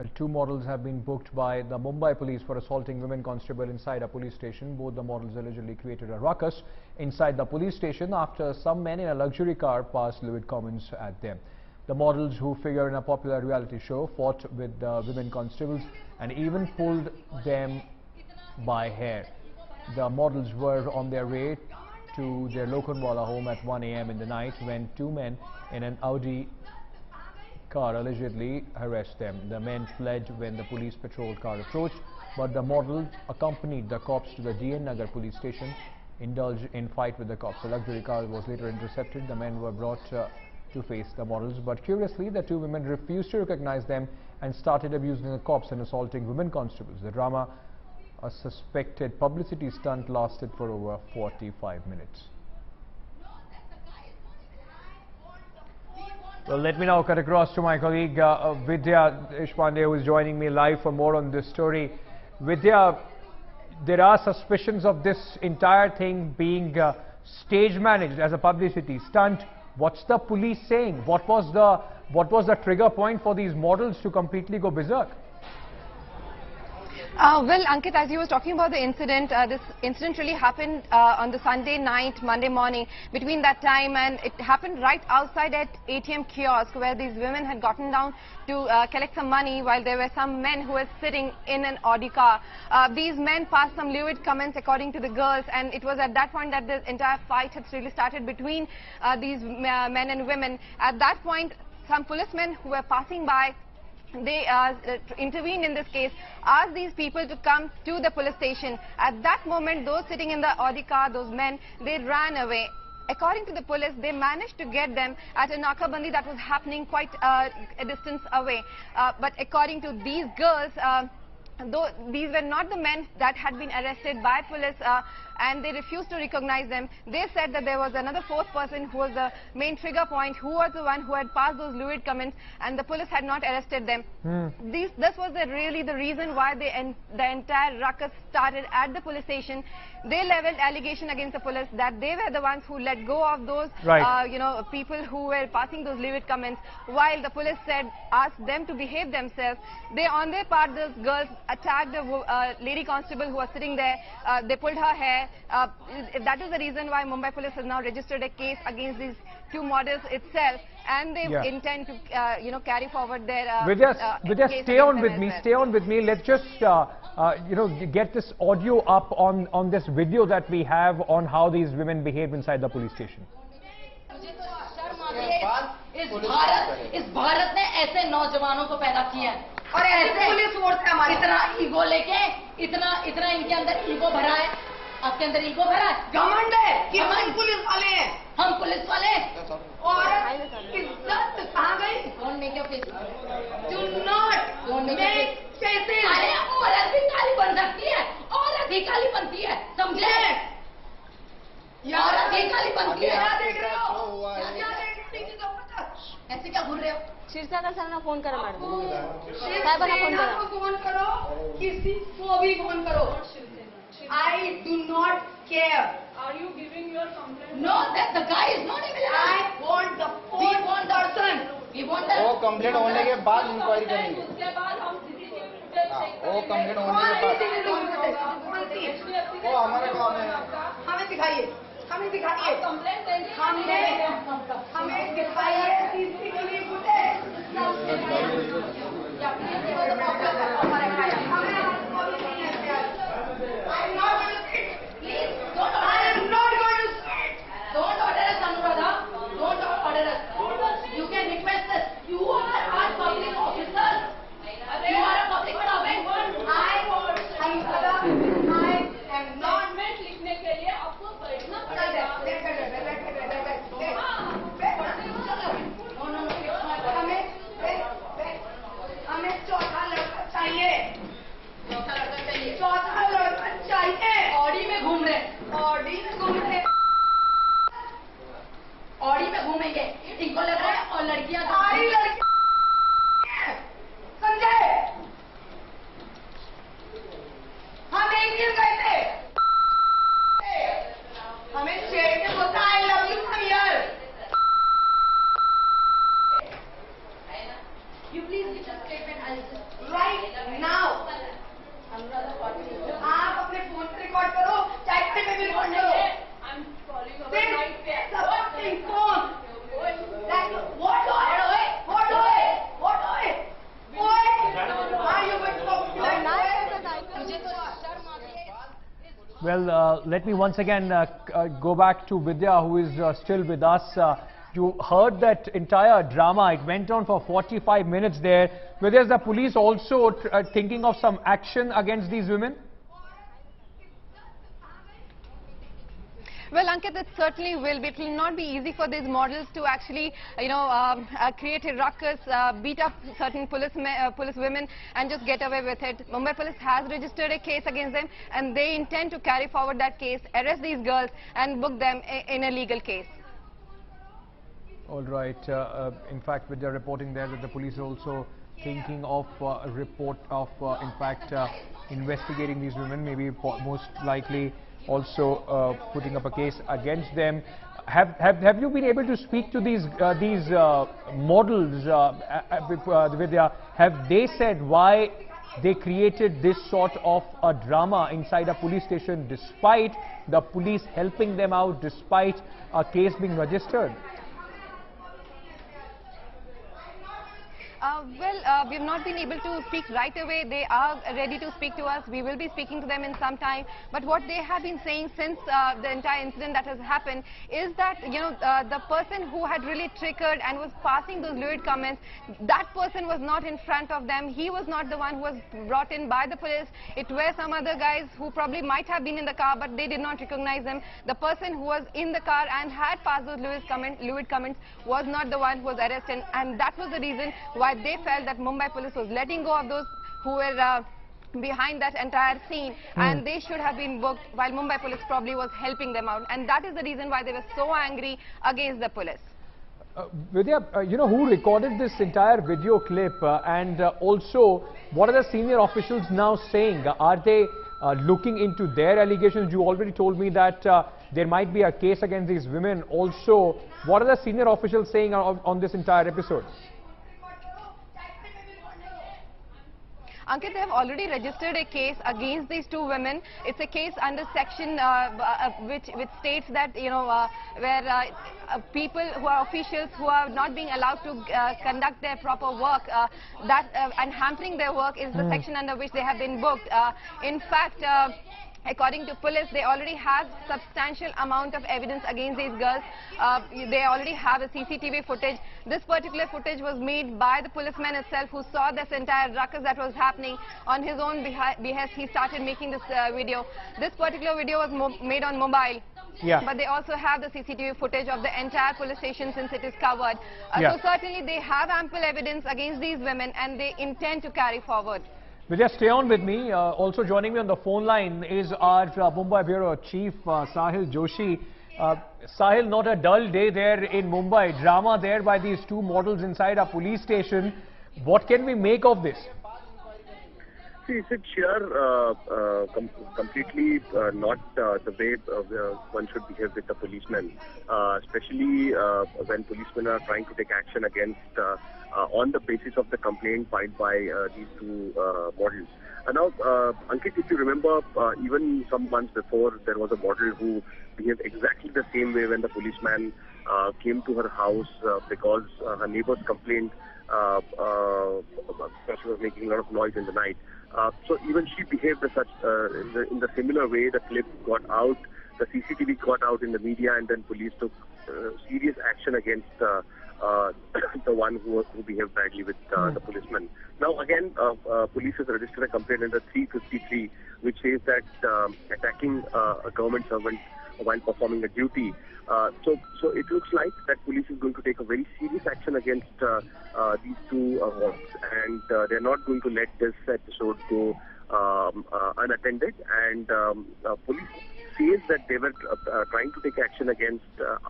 Well, two models have been booked by the Mumbai police for assaulting women constable inside a police station. Both the models allegedly created a ruckus inside the police station after some men in a luxury car passed lewd comments at them. The models, who figure in a popular reality show, fought with the women constables and even pulled them by hair. The models were on their way to their Lokhandwala home at 1 a.m. in the night when two men in an Audi car allegedly harassed them. The men fled when the police patrol car approached, but the models accompanied the cops to the DN Nagar police station, indulged in fight with the cops. The luxury car was later intercepted. The men were brought to face the models, but curiously the two women refused to recognize them and started abusing the cops and assaulting women constables. The drama, a suspected publicity stunt, lasted for over 45 minutes. Well, let me now cut across to my colleague Vidya Deshpande, who is joining me live for more on this story. Vidya, there are suspicions of this entire thing being stage managed as a publicity stunt. What's the police saying? What was the trigger point for these models to completely go berserk? Well, Ankit, as you were talking about the incident, this incident really happened on the Sunday night, Monday morning, between that time, and it happened right outside at ATM kiosk where these women had gotten down to collect some money while there were some men who were sitting in an Audi car. These men passed some lewd comments according to the girls, and it was at that point that the entire fight had really started between these men and women. At that point, some policemen who were passing by, they intervened in this case, asked these people to come to the police station. At that moment, those sitting in the Audi car, those men, they ran away. According to the police, they managed to get them at a nakabandi that was happening quite a distance away. But according to these girls, though these were not the men that had been arrested by police and they refused to recognize them, they said that there was another fourth person who was the main trigger point, who was the one who had passed those lewd comments, and the police had not arrested them. This was really the reason why the entire ruckus started at the police station. They leveled allegation against the police that they were the ones who let go of those people who were passing those lewd comments, while the police said, asked them to behave themselves. They, on their part, those girls attacked the lady constable who was sitting there. They pulled her hair. That is the reason why Mumbai police has now registered a case against these two models itself, and they intend to carry forward their Vidya, stay on with me. Stay on with me. Let's just get this audio up on this video that we have on how these women behave inside the police station. इस भारत ने ऐसे नौजवानों को पैदा किया है और ऐसे पुलिस फोर्स है हमारी, इतना ईगो लेके इतना इनके अंदर ईगो भरा है, आपके अंदर ईगो भरा है, घमंड है कि हम पुलिस वाले हैं, हम पुलिस वाले हैं। और इज्जत कहाँ गई? Don't make your face, do not make faces. अरे औरत भी काली बन सकती है, औरत भी काली बनती है, समझे? औरत भी काली बनती है। क्या देख रहे हो? ऐसे क्या घूर रहे हो? क्षीरसागर सर ने फोन करा मैडम, फोन करो, किसी को भी फोन करो। I do not care. Are you giving your complaint? No, that the guy is not even. I want the person. We want the. वो कंप्लेंट होने के बाद इंक्वायरी करेंगे। उसके बाद हम सीसीटीवी फुटेज चेक करेंगे। वो कंप्लेंट होने के बाद। वो हमारा काम है। हमें दिखाइए, हमें दिखाइए। कंप्लेंट देंगे। हमें दिखाइए सीसीटीवी फुटेज। हमें Well, let me once again go back to Vidya, who is still with us. You heard that entire drama. It went on for 45 minutes there. Whether is the police also thinking of some action against these women? Well, Ankit, it certainly will be. It will not be easy for these models to actually, create a ruckus, beat up certain police women and just get away with it. Mumbai Police has registered a case against them, and they intend to carry forward that case, arrest these girls and book them in a legal case. All right. In fact, with the reporting there that the police are also thinking of a report of, investigating these women, maybe most likely also putting up a case against them. Have you been able to speak to these models, Vidya? Have they said why they created this sort of a drama inside a police station, despite the police helping them out, despite a case being registered? We have not been able to speak right away. They are ready to speak to us. We will be speaking to them in some time. But what they have been saying since the entire incident that has happened is that, the person who had really triggered and was passing those lewd comments, that person was not in front of them. He was not the one who was brought in by the police. It were some other guys who probably might have been in the car, but they did not recognize them. The person who was in the car and had passed those lewd comments was not the one who was arrested. And that was the reason why they felt that Mumbai Police was letting go of those who were behind that entire scene, and they should have been booked, while Mumbai Police probably was helping them out, and that is the reason why they were so angry against the police. Vidya, who recorded this entire video clip, and also what are the senior officials now saying? Are they looking into their allegations? You already told me that there might be a case against these women. Also, what are the senior officials saying on this entire episode? Ankit, they have already registered a case against these two women. It's a case under section which states that, where people who are officials who are not being allowed to conduct their proper work, and hampering their work is the section under which they have been booked. In fact, according to police, they already have substantial amount of evidence against these girls. They already have a CCTV footage. This particular footage was made by the policeman itself, who saw this entire ruckus that was happening. On his own behest, he started making this video. This particular video was made on mobile. Yeah. But they also have the CCTV footage of the entire police station, since it is covered. Yeah. So certainly they have ample evidence against these women, and they intend to carry forward. Vidya, stay on with me. Also joining me on the phone line is our Mumbai Bureau Chief Sahil Joshi. Sahil, not a dull day there in Mumbai. Drama there by these two models inside a police station. What can we make of this? See, it's here completely not the way one should behave with a policeman, especially when policemen are trying to take action against on the basis of the complaint filed by these two models. Now, Ankit, if you remember, even some months before, there was a model who behaved exactly the same way when the policeman came to her house because her neighbors complained that she was making a lot of noise in the night. So even she behaved as such in the similar way. The clip got out, the CCTV got out in the media, and then police took serious action against the one who behaved badly with the policeman. Now again, police has registered a complaint under 353, which says that attacking a government servant while performing a duty. So it looks like that police is going to take a very serious action against these two models, and they're not going to let this episode go unattended. And police says that they were trying to take action against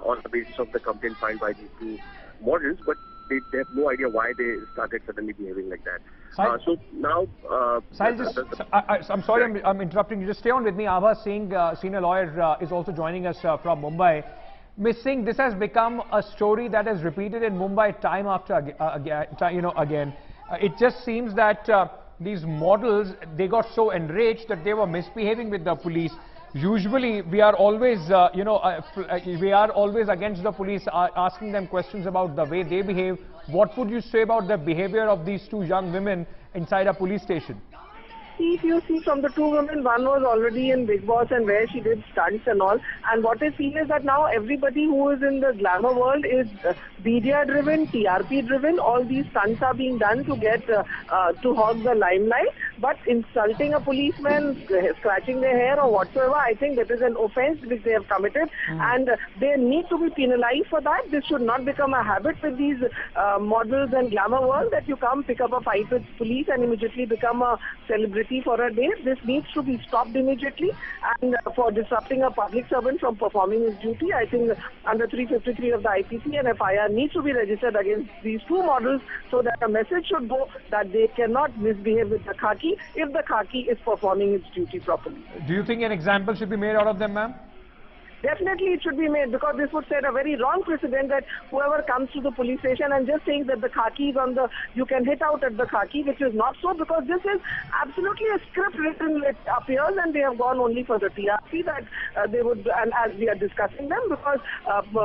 on the basis of the complaint filed by these two models, but they have no idea why they started suddenly behaving like that. So now, Sahil, I'm sorry, I'm interrupting you. Just stay on with me. Abha Singh, senior lawyer, is also joining us from Mumbai. Ms. Singh, this has become a story that is repeated in Mumbai time after again. It just seems that these models, they got so enraged that they were misbehaving with the police. Usually, we are always, we are always against the police, asking them questions about the way they behave. What would you say about the behavior of these two young women inside a police station? see, if you see from the two women, one was already in Big Boss and where she did stunts and all. And what I feel is that now everybody who is in the glamour world is media driven, TRP driven. All these stunts are being done to get to hog the limelight. But insulting a policeman, scratching their hair or whatsoever, I think that is an offence which they have committed, and they need to be penalized for that. This should not become a habit with these models and glamour world that you come pick up a fight with police and immediately become a celebrity for a day. This needs to be stopped immediately, and for disrupting a public servant from performing his duty, I think under 353 of the IPC, an FIR needs to be registered against these two models so that a message should go that they cannot misbehave with the khaki if the khaki is performing its duty properly. Do you think an example should be made out of them, ma'am? Definitely it should be made, because this would set a very wrong precedent that whoever comes to the police station and just saying that the khaki is on the, you can hit out at the khaki, which is not so, because this is absolutely a script written, it appears, and they have gone only for the TRP that they would, and as we are discussing them, because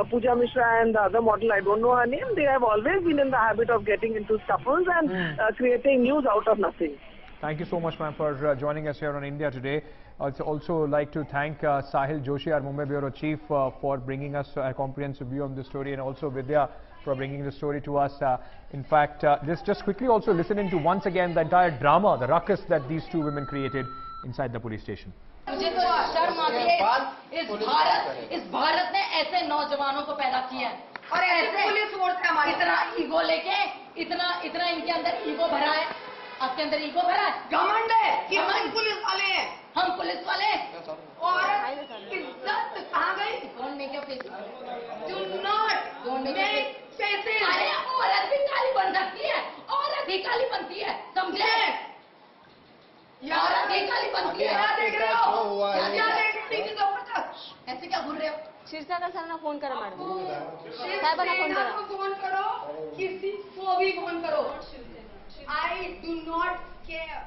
Pooja Mishra and the other model, I don't know her name, they have always been in the habit of getting into scuffles and creating news out of nothing. Thank you so much, ma'am, for joining us here on India Today. I'd also like to thank Sahil Joshi, our Mumbai Bureau Chief, for bringing us a comprehensive view on this story, and also Vidya for bringing the story to us. In fact, just quickly also listen into once again the entire drama, the ruckus that these two women created inside the police station. मुझे तो शर्म आती है इस भारत ने ऐसे नौजवानों को पैदा किया है और ऐसे पुलिस फोर्स है हमारी इतना ईगो लेके इतना इनके अंदर ईगो भरा है आपके अंदर ईगो भरा है घमंड है कि हम पुलिस वाले हैं और इज्जत कहाँ गई don't make your face do not make faces अरे औरत भी काली बन सकती है औरत भी काली बनती है समझे औरत भी काली बनती है क्या देख रहे हो क्या देख रहे हो ऐसे क्या घूर रहे हो क्षीरसागर सरांना फोन करा मॅडम साहेबांना फोन करो किसी को भी फोन करो I do not care.